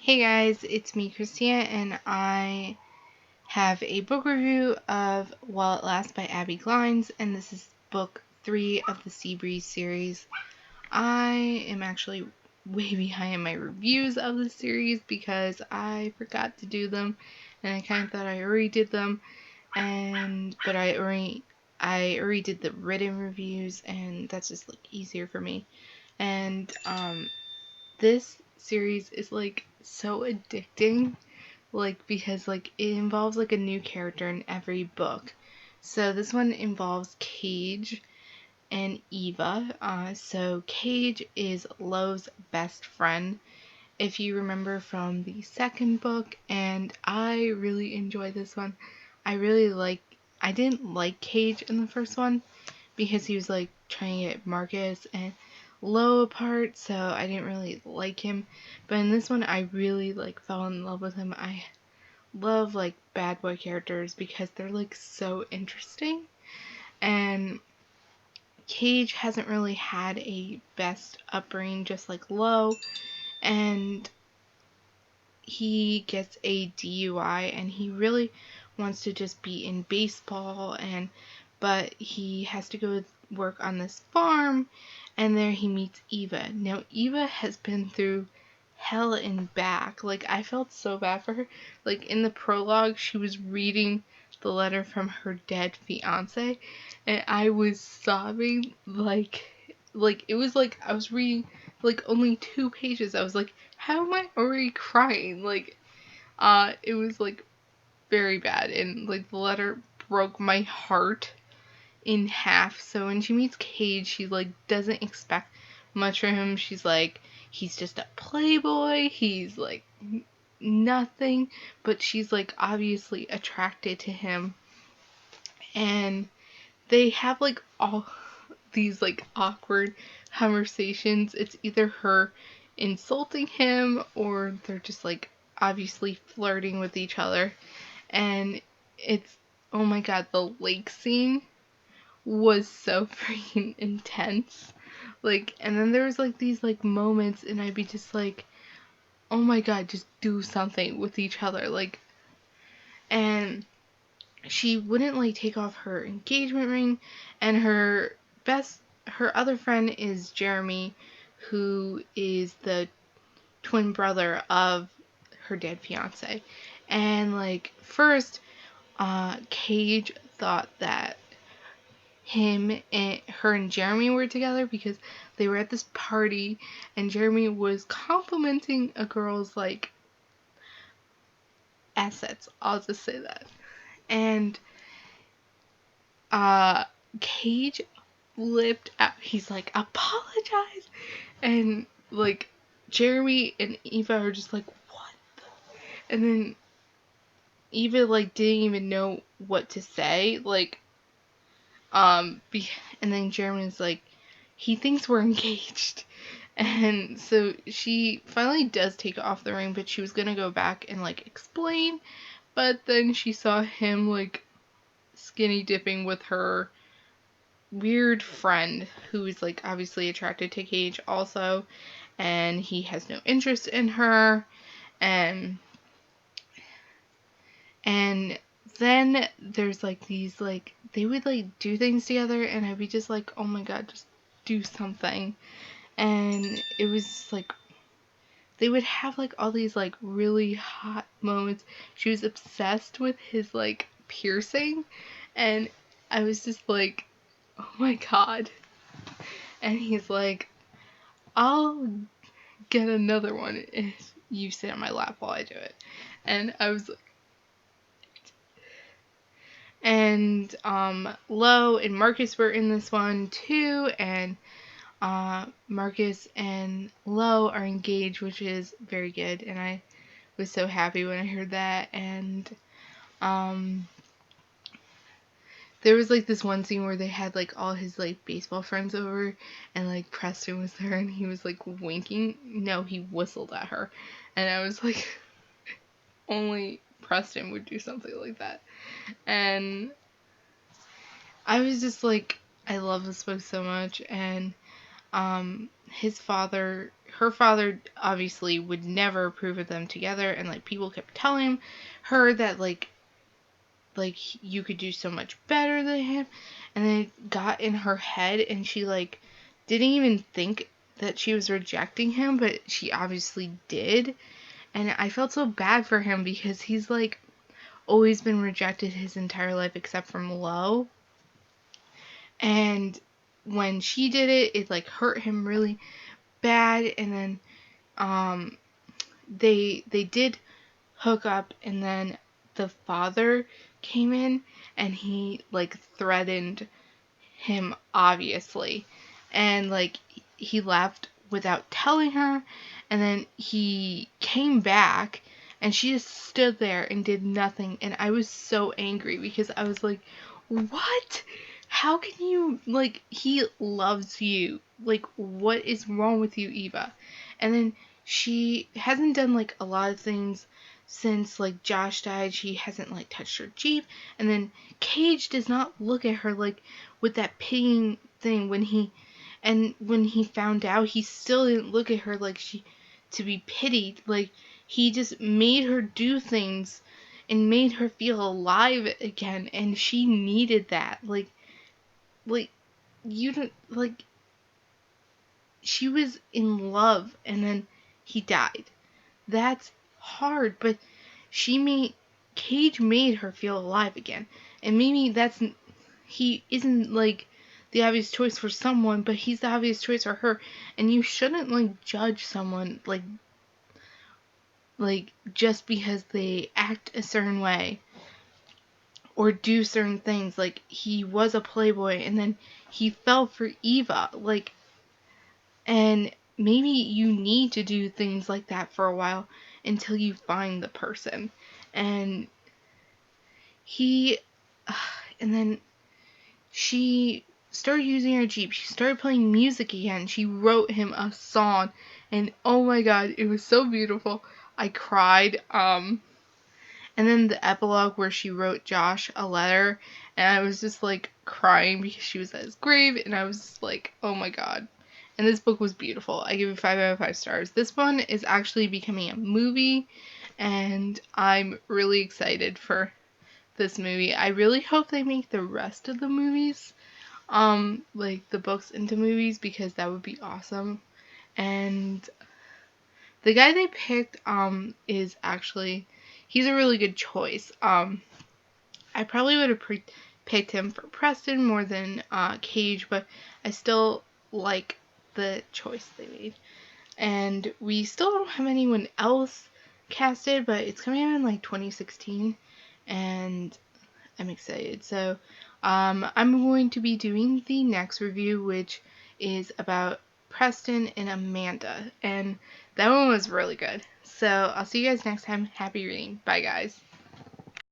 Hey guys, it's me, Christina, and I have a book review of While It Lasts by Abbi Glines, and this is book 3 of the Seabreeze series. I am actually way behind in my reviews of the series because I forgot to do them, and I kind of thought I already did them, but I already did the written reviews, and that's just like easier for me. And this series is like so addicting, like because like it involves like a new character in every book. So this one involves Cage and Eva. So Cage is Lo's best friend, if you remember from the second book, and I really enjoyed this one. I didn't like Cage in the first one because he was like trying to get Marcus and Lo apart, so I didn't really like him. But in this one, I really like fell in love with him. I love like bad boy characters because they're like so interesting. And Cage hasn't really had a best upbringing, just like Lo, and he gets a DUI and he really wants to just be in baseball, but he has to go work on this farm, and there he meets Eva. Now Eva has been through hell and back. Like, I felt so bad for her. Like, in the prologue she was reading the letter from her dead fiance, and I was sobbing like it was like I was reading like only 2 pages. I was like, how am I already crying? Like, it was like very bad, and like the letter broke my heart in half. So when she meets Cage, she like doesn't expect much from him. She's like, he's just a playboy. He's like nothing, but she's like obviously attracted to him, and they have like all these like awkward conversations. It's either her insulting him or they're just like obviously flirting with each other. And it's, oh my god, the lake scene was so freaking intense. Like, and then there was like these like moments, and I'd be just like, oh my god, just do something with each other. Like, and she wouldn't like take off her engagement ring, and her other friend is Jeremy, who is the twin brother of her dead fiance. And like first, Cage thought that her and Jeremy were together because they were at this party, and Jeremy was complimenting a girl's like assets. I'll just say that. And uh Cage flipped out. He's like, apologize. And like Jeremy and Eva are just like, what? And then Eva like didn't even know what to say. Like, and then Jeremy's like, he thinks we're engaged. And so she finally does take off the ring, but she was gonna go back and like explain, but then she saw him like skinny dipping with her weird friend who is like obviously attracted to Cage also, and he has no interest in her. And and then there's like these like they would like do things together, and I'd be just like, oh my god, just do something. And it was like they would have like all these like really hot moments. She was obsessed with his like piercing, and I was just like, oh my god. And he's like, I'll get another one if you sit on my lap while I do it. And I was like, and Lo and Marcus were in this one too, and Marcus and Lo are engaged, which is very good, and I was so happy when I heard that. And um there was like this one scene where they had like all his like baseball friends over, and like Preston was there, and he was like winking. No, he whistled at her, and I was like, only Preston would do something like that. And I was just like, I love this book so much. And his father, her father obviously would never approve of them together, and like people kept telling her that like you could do so much better than him, and then it got in her head, and she like didn't even think that she was rejecting him, but she obviously did. And I felt so bad for him because he's like always been rejected his entire life except from Lo. And when she did it, it like hurt him really bad. And then um they did hook up, and then the father came in and he like threatened him, obviously, and like he left without telling her, and then he came back and she just stood there and did nothing, and I was so angry because I was like, what? How can you, like, he loves you, like, what is wrong with you, Eva? And then she hasn't done like a lot of things since like Josh died. She hasn't like touched her Jeep, and then Cage does not look at her like with that pitying thing when he found out, he still didn't look at her like she to be pitied. Like, he just made her do things and made her feel alive again, and she needed that. Like you don't, like, she was in love and then he died. That's hard, but Cage made her feel alive again. And maybe he isn't like the obvious choice for someone, but he's the obvious choice for her. And you shouldn't like judge someone like just because they act a certain way or do certain things. Like, he was a playboy and then he fell for Eva. Like, and maybe you need to do things like that for a while until you find the person. And he and then she started using her Jeep. She started playing music again. She wrote him a song, and oh my god, it was so beautiful. I cried. And then the epilogue where she wrote Josh a letter, and I was just like crying because she was at his grave, and I was just like, oh my god. And this book was beautiful. I give it 5 out of 5 stars. This one is actually becoming a movie, and I'm really excited for this movie. I really hope they make the rest of the movies, like the books into movies, because that would be awesome. And the guy they picked, is actually, he's a really good choice. I probably would have picked him for Preston more than Cage, but I still like the choice they made. And we still don't have anyone else casted, but it's coming out in like 2016, and I'm excited. So I'm going to be doing the next review, which is about Preston and Amanda, and that one was really good. So I'll see you guys next time. Happy reading. Bye, guys.